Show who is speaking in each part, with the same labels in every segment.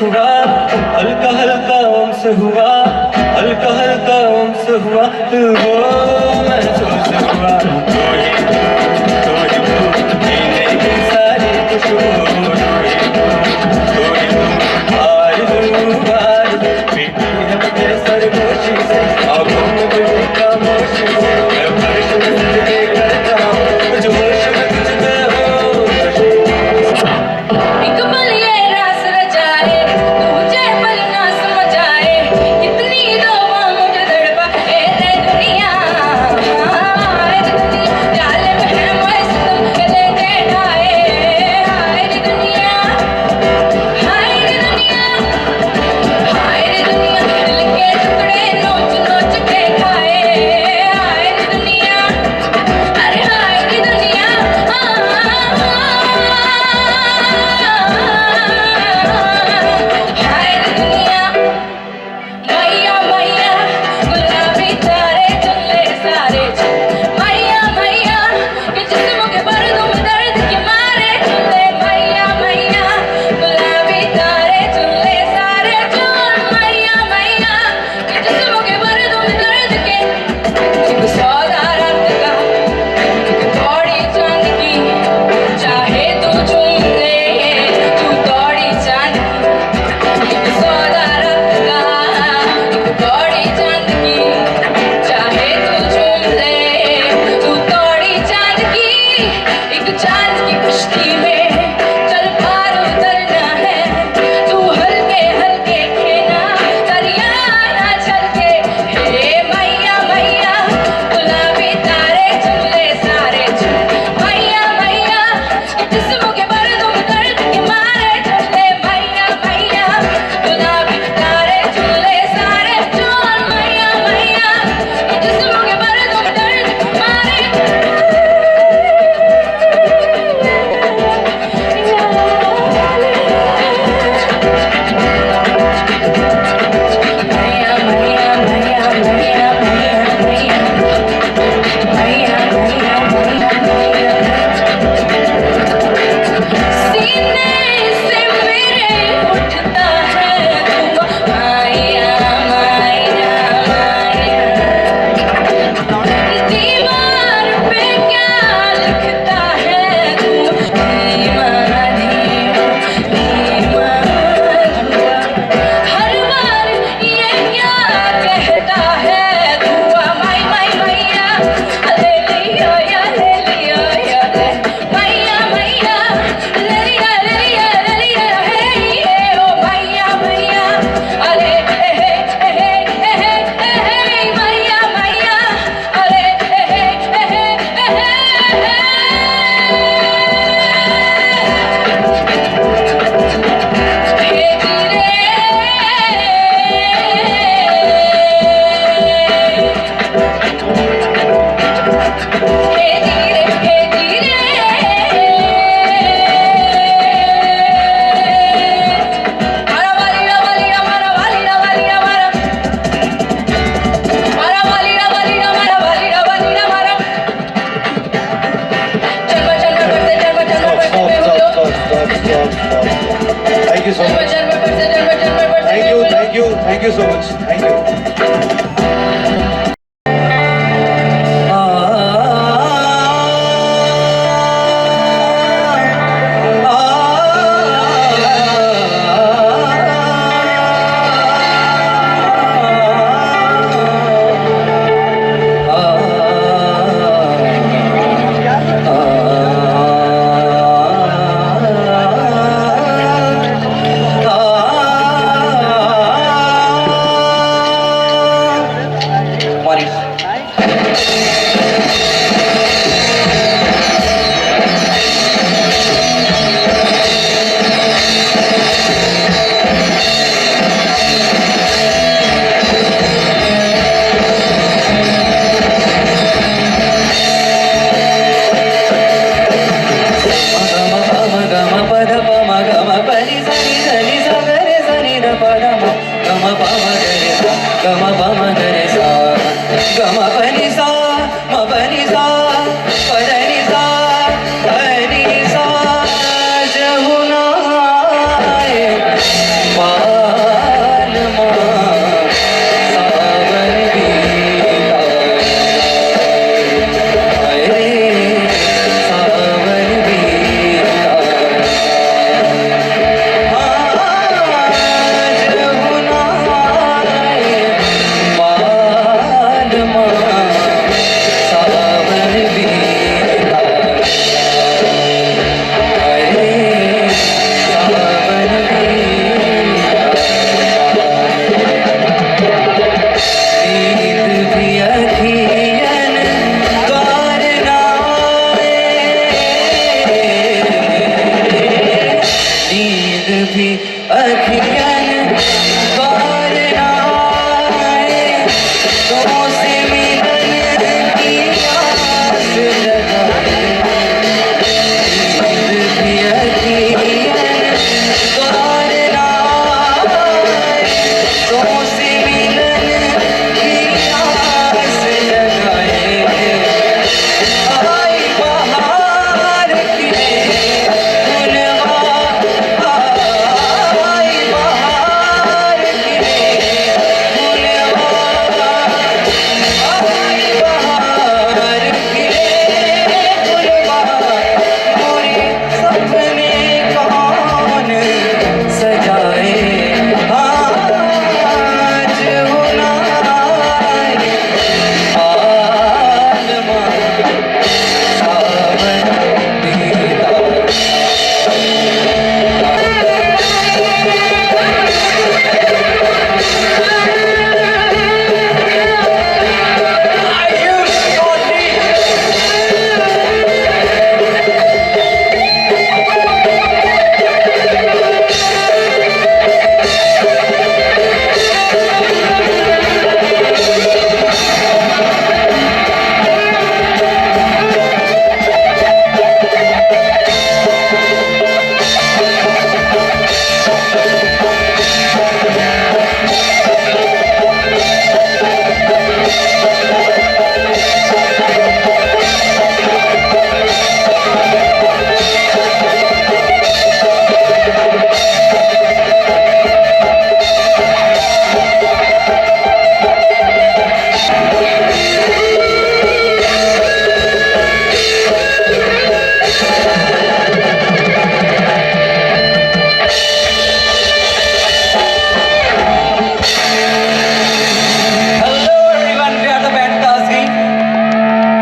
Speaker 1: हुआ, हल्का हल्का हमसे हुआ, हल्का हल्का हमसे हुआ, दिल वो महसूस हुआ। तो ही तू पीने सारी खुशबू, पीती है मुझे सरगोशी से, आँखों में बड़ी खामोशी से, मैं फर्श में सजदे करता हूँ, कुछ होश में कुछ बेहोश।
Speaker 2: एक पल ये रास रचाए, तुझे पल ना समझ आए, कितनी दौड़ां मुझे तड़पाए रे दुनिया। हाय रे दुनिया, जालिम है मौसम के लेके ढाए, हाय रे दुनिया, हाय रे दुनिया, हाय रे दुनिया, दिल के टुकड़े नोच नोच के खाए, हाय रे दुनिया, अरे हाय रे दुनिया। हाय रे दुनिया, मैया मैया गुलाबी तारे चले सारे, मैया मैया के जिस्म के पर्दों में दर्द के मारे चले, मैया मैया गुलाबी तारे चले सारे चोर, मैया मैया के जिस्म के पर्दों में दर्द के। एक सौदा रात का, एक थोड़ी चांद की, चाहे तू चूम ले तू थोड़ी चांद की। एक सौदा रात का, एक थोड़ी चांद की, चाहे तू चूम ले तू थोड़ी चांद की। एक चांद की कश्ती में चल पार उतरना है, तू हल्के हल्के खेना दरिया ना छलके। हे मैया मैया गुलाबी तारे चले सारे चल, मैया मैया के जिस्म के पर्दों में दर्द के मारे चले, मैया मैया गुलाबी तारे चले सारे चोर, मैया मैया के जिस्म के पर्दों में दर्द के मारे। मैया मैया मैया मैया मैया मैया मैया मैया मैया सीने से मेरे उठता है धुआं, माया माया माया। दीवार पे क्या लिखता है धुआं, धीमा धीमा धीमा धुआं। हर बार ये क्या कहता है धुआं, माई माई मैया ले लिया या ले लिया या ले, मैया मैया ले लिया ले लिया ले लिया है ये ओ मैया मैया, अरे हे हे हे हे हे मैया मैया, अरे हे हे हे
Speaker 1: Thank you so much. Thank you so much. Thank you. अखियन बार आए तुमसे मिलन की आस जगाए नींद भी अखियन बार आए तुमसे मिलन की आस जगाए आई बहार की फुलवा आई बहार की फुलवा आई बहार की फुलवा पूरे सपने कौन सजाए आज होना आलमा सावन बीता Hello everyone, we are the band Tasgi.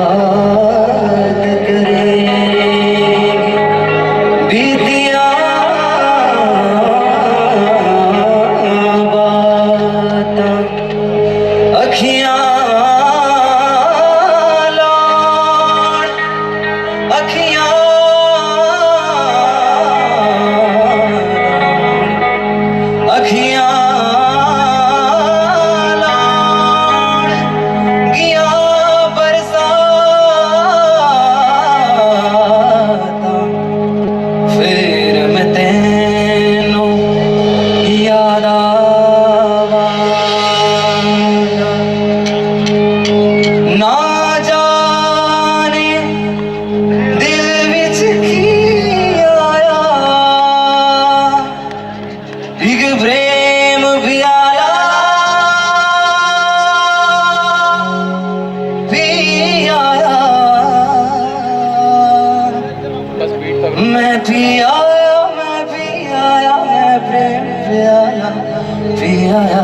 Speaker 1: याद करेंगे बीतिया बातां अखियां लाड़ अखियां अखियां लाड़ गिया बरसाता फिर मैं तेनू याद आवांगा ना जाने दिल विच की आया एक प्रेम भी आया मैं भी आया मैं भी आया मैं प्रेम भी आया भी आया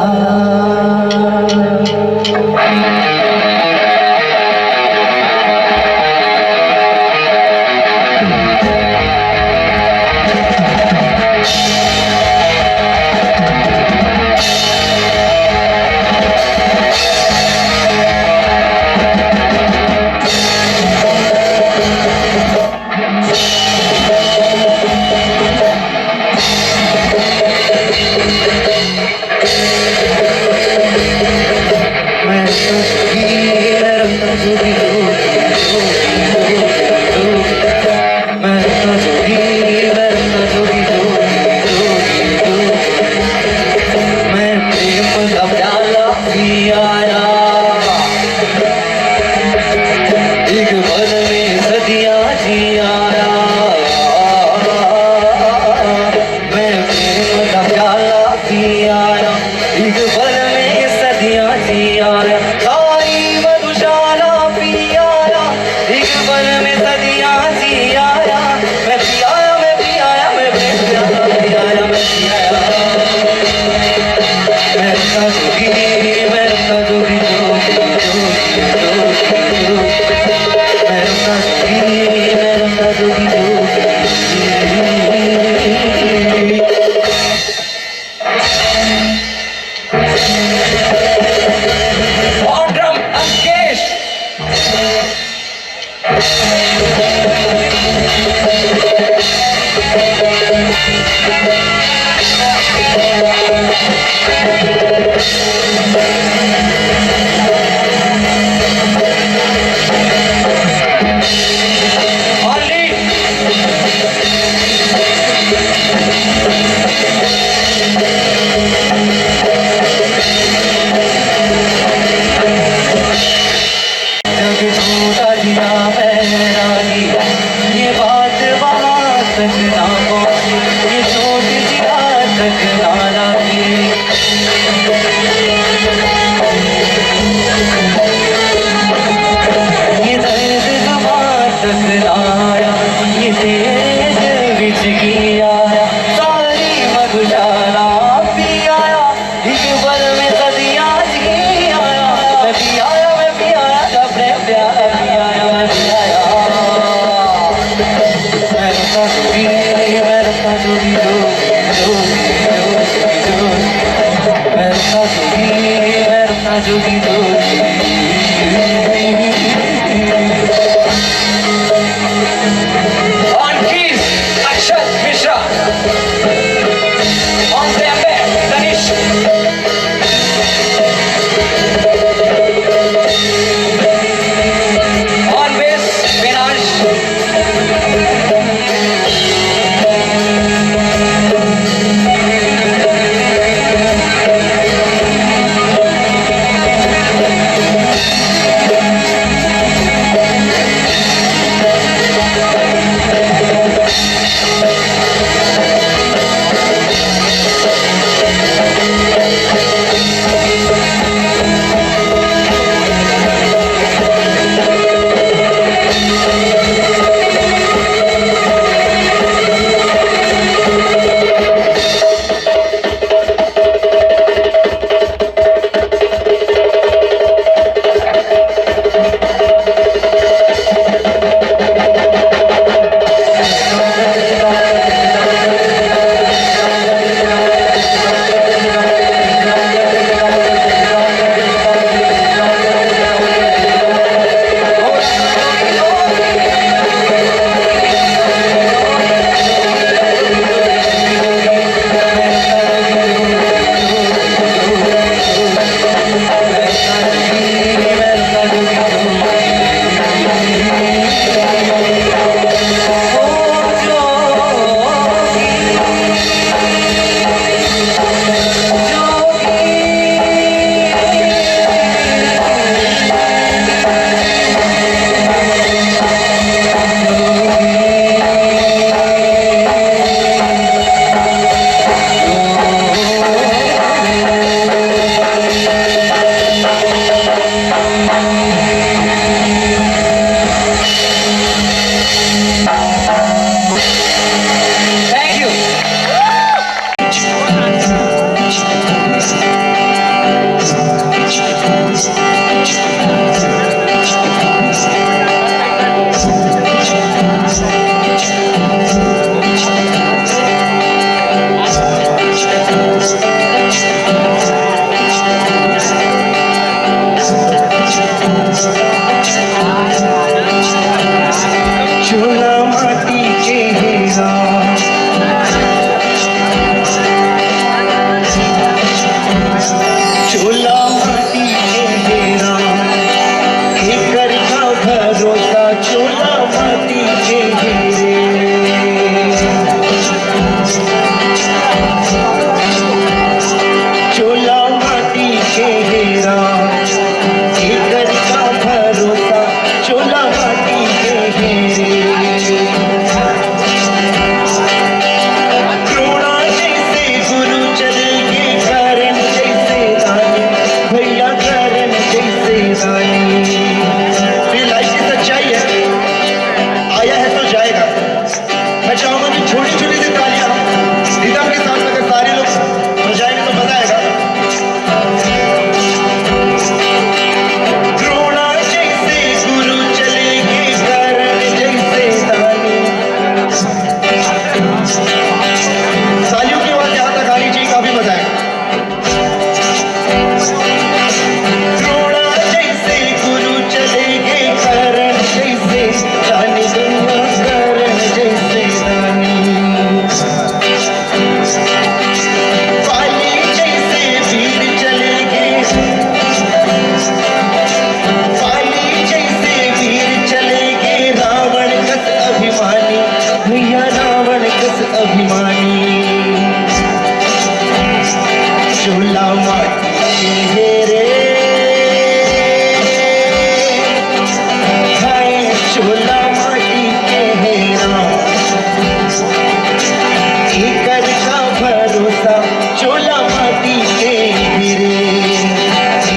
Speaker 1: मैं जोगी On keys, Akshat Mishra. On djembe, Danish. On bass, Vinash. Thank you. चूल्हा माटी के हीरा चूल्हा माटी के हीरा एकर का भरोसा चूल्हा माटी के हीरे चूल्हा माटी के हीरा एकर का भरोसा चूल्हा माटी के हीरे द्रोणा जैसे गुरु चले गए करण जैसे रानी भैया करण जैसे रानी ये लाइफ की सच्चाई है आया है तो जाएगा मैं चाहूंगा कि छोटी छोटी सी तालियां रिदम के साथ अगर सारे लोग बजाएंगे तो मजा आएगा द्रोणा जैसे गुरु चले गए करण जैसे रानी तालियों की आवाज यहाँ तक आनी चाहिए काफी मजा आएगा द्रोणा जैसे गुरु चले गए करण जैसे रानी दुनिया करण जैसे रानी वाली जैसे वीर चले गए वाली जैसे वीर चले गए रावण कस अभिमानी भैया रावण कस अभिमानी चूल्हा माटी के हेरे हाय चूल्हा माटी के हेरा एकर का भरोसा चूल्हा माटी के हेरे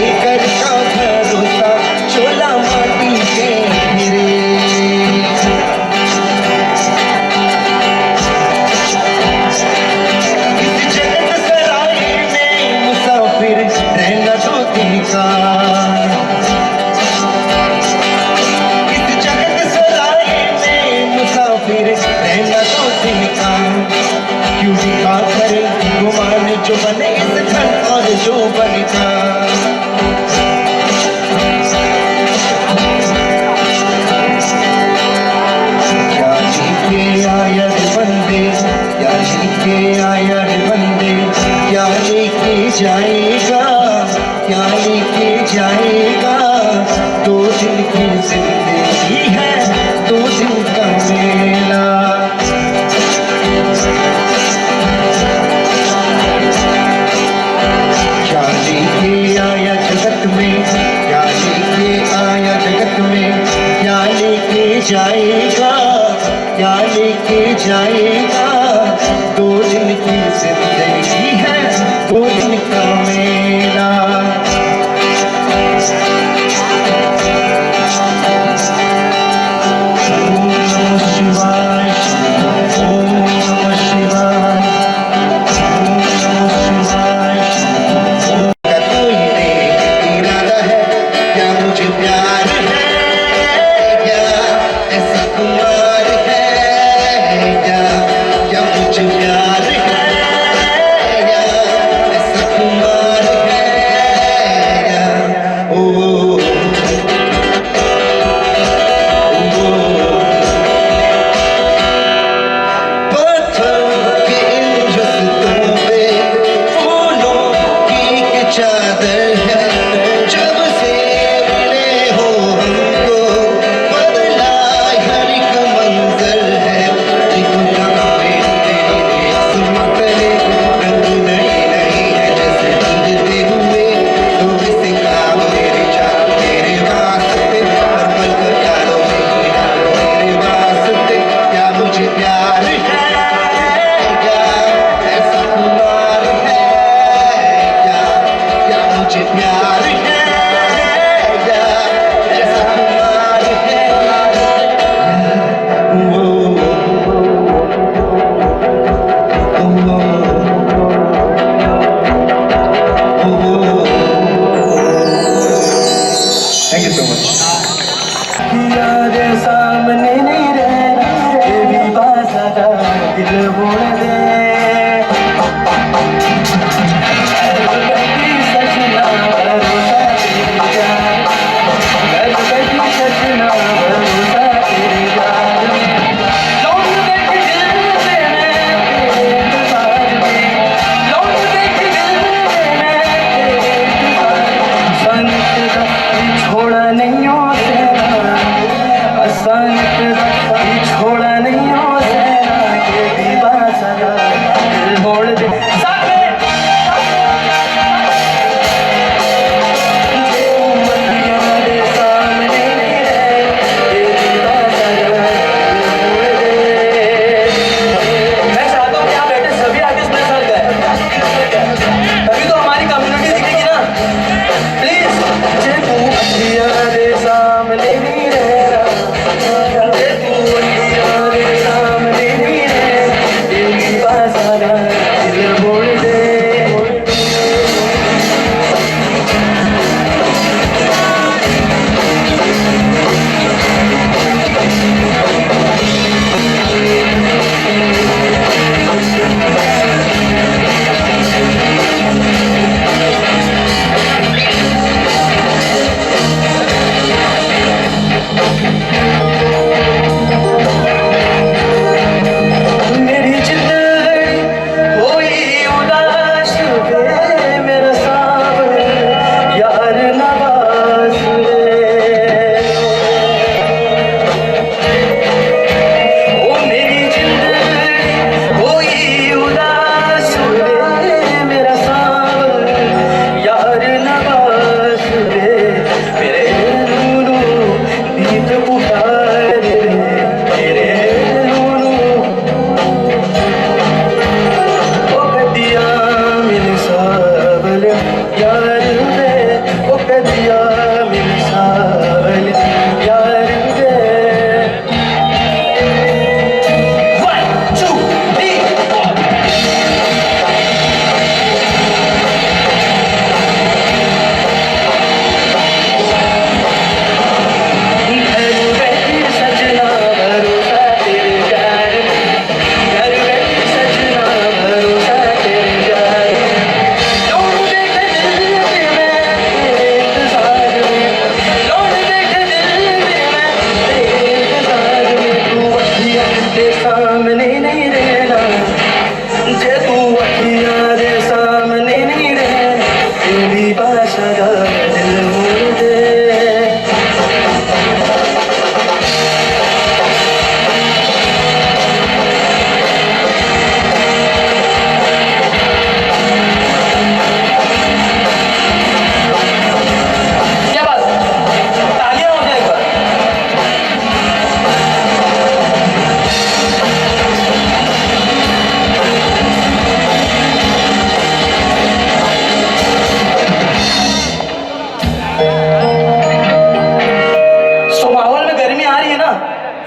Speaker 1: एकर का भरोसा चूल्हा माटी के हेरे इस जगत सराय में मुसाफिर रहना दो दिन का इस जगत सराय में मुसाफिर रहना दो दिन का क्यों दिखा करे गुमान जो बने इस धन और जो बन का
Speaker 3: जाएगा, 2 दिन की जिंदगी है, 2 दिन का मेला। क्या लेके आया जगत में, क्या लेके आया जगत में, क्या लेके जाएगा, क्या लेके जाएगा, 2 दिन की जिंदगी है, 2 दिन का मेला। ओम नमः शिवाय, ओम नमः शिवाय, ओम नमः शिवाय। का कोई नेक इरादा है, क्या मुझे प्यार है, क्या ऐसा कुमार है, क्या मुझे प्यार है, क्या ऐसा कुमार है, ओ पत्थर के इन रस्तों पे फूलों की चादर है, जब से मिले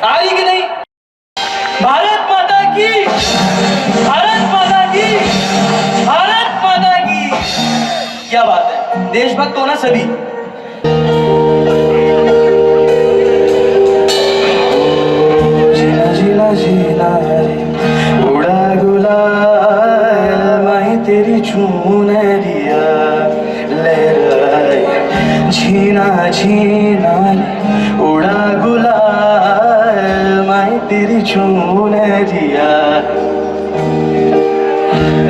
Speaker 1: आ रही कि नहीं? भारत माता की, भारत माता की, भारत माता की। क्या बात है, देशभक्त हो ना सभी। जीना जीना जीना रे उड़ा गुलाल मैं तेरी चुनरिया लहराए। जीना जीना रे उड़ा गुलाल मैं तेरी चुनरिया।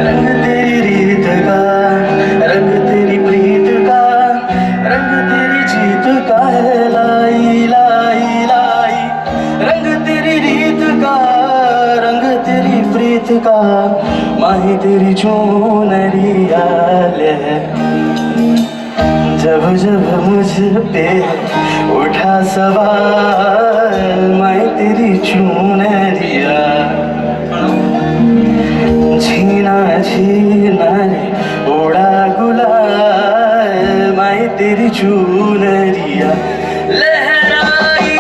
Speaker 1: रंग तेरी रीत का, रंग तेरी प्रीत का, रंग तेरी जीत का है लाई लाई लाई। रंग तेरी रीत का, रंग तेरी प्रीत का, माही तेरी चुनरिया ले। जब जब मुझ पे उठा सवाल मैं तेरी चुनरिया। जीना जीना रे उड़ा गुलाल मैं तेरी चुनरिया लहराई।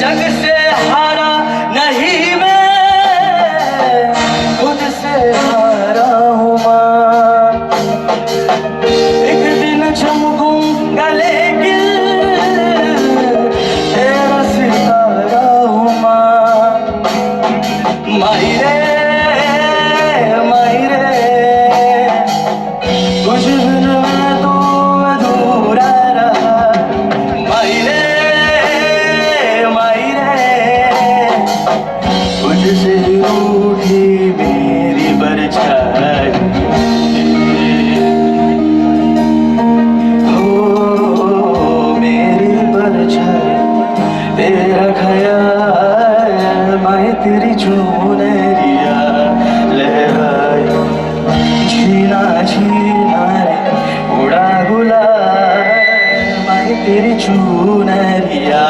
Speaker 1: जग से हारा नहीं मैं, खुद से हारा हूँ माँ। एक दिन चमकूंगा लेकिन तेरा सितारा हूँ माँ। माही रे कुछ बिन मैं तो अधूरा रहा। माही रे तुझसे रूठी मेरी परछाई। हो मेरी परछाई, तेरा ख्याल मैं तेरी चुनरिया लहराई। जीना जीना रे उड़ा गुलाल मैं तेरी चुनरिया।